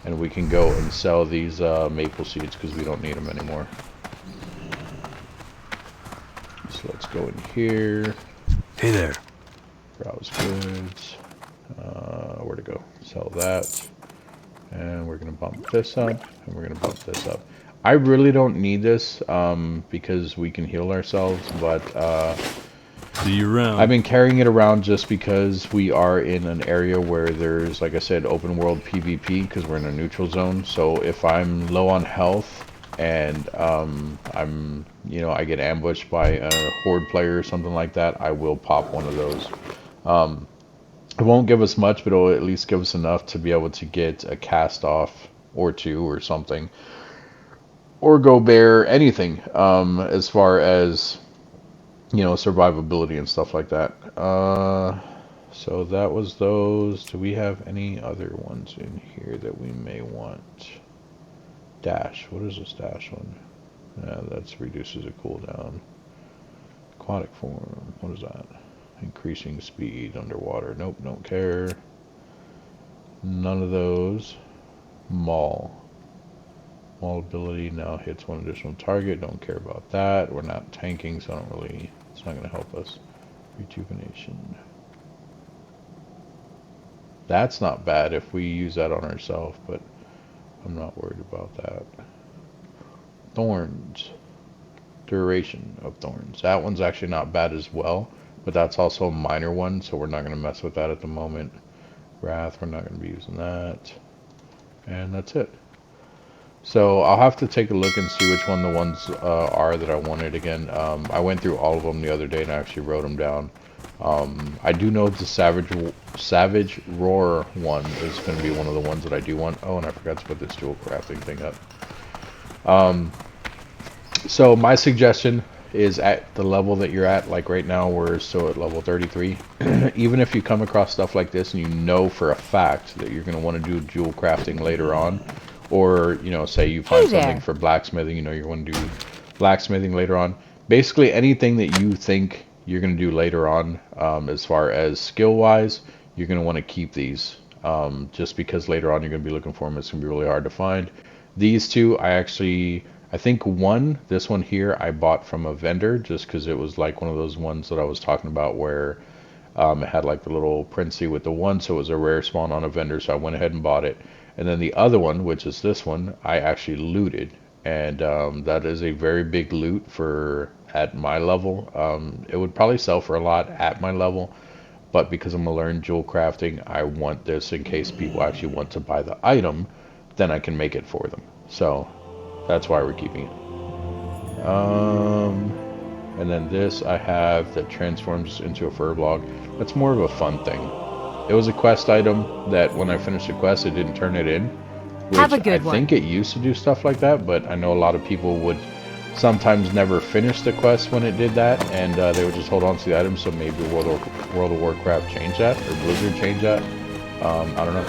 and we can go and sell these maple seeds because we don't need them anymore. So let's go in here. Hey there. Browse goods. Where to go? Sell that. And we're going to bump this up. And we're going to bump this up. I really don't need this because we can heal ourselves. But see you around. I've been carrying it around just because we are in an area where there's, like I said, open world PvP because we're in a neutral zone. So if I'm low on health and I'm, you know, I get ambushed by a horde player or something like that, I will pop one of those. It won't give us much, but it'll at least give us enough to be able to get a cast off or two or something, or go bear anything as far as, you know, survivability and stuff like that. So that was those. Do we have any other ones in here that we may want? Dash. What is this dash one? Yeah, that reduces a cooldown. Aquatic form. What is that? Increasing speed underwater. Nope, don't care. None of those. Maul. Maul ability now hits one additional target. Don't care about that. We're not tanking, so I don't really, it's not going to help us. Rejuvenation. That's not bad if we use that on ourselves, but I'm not worried about that. Thorns. Duration of thorns. That one's actually not bad as well, but that's also a minor one, so we're not going to mess with that at the moment. Wrath, we're not going to be using that. And that's it. So I'll have to take a look and see which one the ones are that I wanted again. I went through all of them the other day and I actually wrote them down. I do know the Savage Roar one is going to be one of the ones that I do want. Oh, and I forgot to put this dual crafting thing up. So my suggestion is at the level that you're at, like right now we're still at level 33. Even if you come across stuff like this and you know for a fact that you're going to want to do dual crafting later on, or, you know, say you find something for blacksmithing, you know, you're going to do blacksmithing later on. Basically anything that you think you're going to do later on, as far as skill-wise, you're going to want to keep these. Just because later on you're going to be looking for them, it's going to be really hard to find. These two, I think this one here, I bought from a vendor just because it was like one of those ones that I was talking about where it had like the little princey with the one, so it was a rare spawn on a vendor, so I went ahead and bought it. And then the other one, which is this one, I actually looted, and that is a very big loot for at my level. It would probably sell for a lot at my level, but because I'm gonna learn jewel crafting, I want this in case people actually want to buy the item, then I can make it for them. So that's why we're keeping it. And then this I have that transforms into a fur blog. That's more of a fun thing. It was a quest item that when I finished the quest, it didn't turn it in. Which Have a good one. I think it used to do stuff like that, but I know a lot of people would sometimes never finish the quest when it did that, and they would just hold on to the item. So maybe World of Warcraft changed that, or Blizzard changed that. I don't know.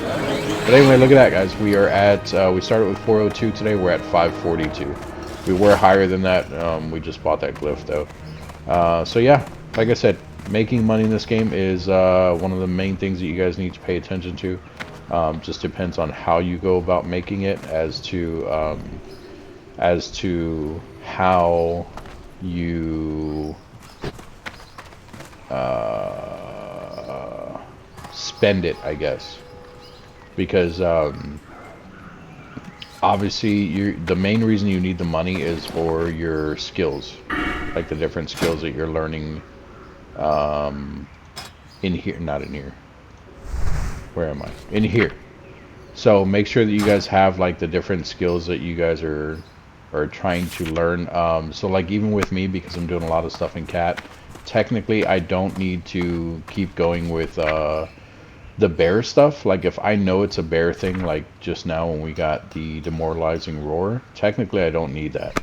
But anyway, look at that, guys. We are at, we started with 402 today. We're at 542. We were higher than that. We just bought that glyph, though. So yeah, like I said, making money in this game is one of the main things that you guys need to pay attention to. Just depends on how you go about making it as to how you spend it, I guess, because obviously the main reason you need the money is for your skills, like the different skills that you're learning in here, not in here. where am I? In here. So make sure that you guys have like the different skills that you guys are trying to learn. So like even with me, because I'm doing a lot of stuff in cat, technically I don't need to keep going with the bear stuff. Like if I know it's a bear thing, like just now when we got the demoralizing roar, technically I don't need that.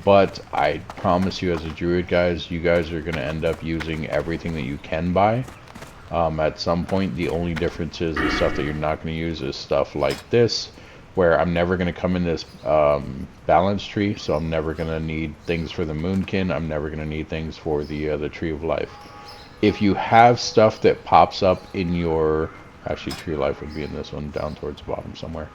But I promise you, as a druid, guys, you guys are going to end up using everything that you can buy. At some point, the only difference is the stuff that you're not going to use is stuff like this, where I'm never going to come in this balance tree, so I'm never going to need things for the moonkin. I'm never going to need things for the tree of life. If you have stuff that pops up in your, actually tree of life would be in this one down towards the bottom somewhere.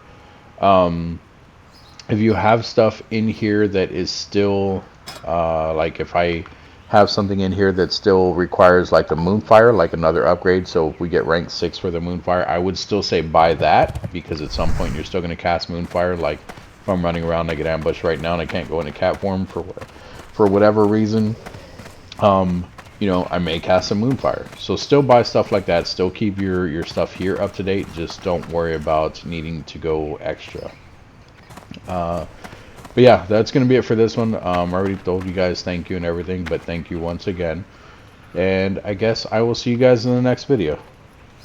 If you have stuff in here that is still like if I have something in here that still requires like a moonfire, like another upgrade, so if we get rank 6 for the moonfire, I would still say buy that, because at some point you're still going to cast moonfire. Like if I'm running around and I get ambushed right now and I can't go into cat form for whatever reason, you know, I may cast a moonfire. So still buy stuff like that, still keep your stuff here up to date, just don't worry about needing to go extra. But yeah, that's gonna be it for this one. I already told you guys thank you and everything, but thank you once again, and I guess I will see you guys in the next video.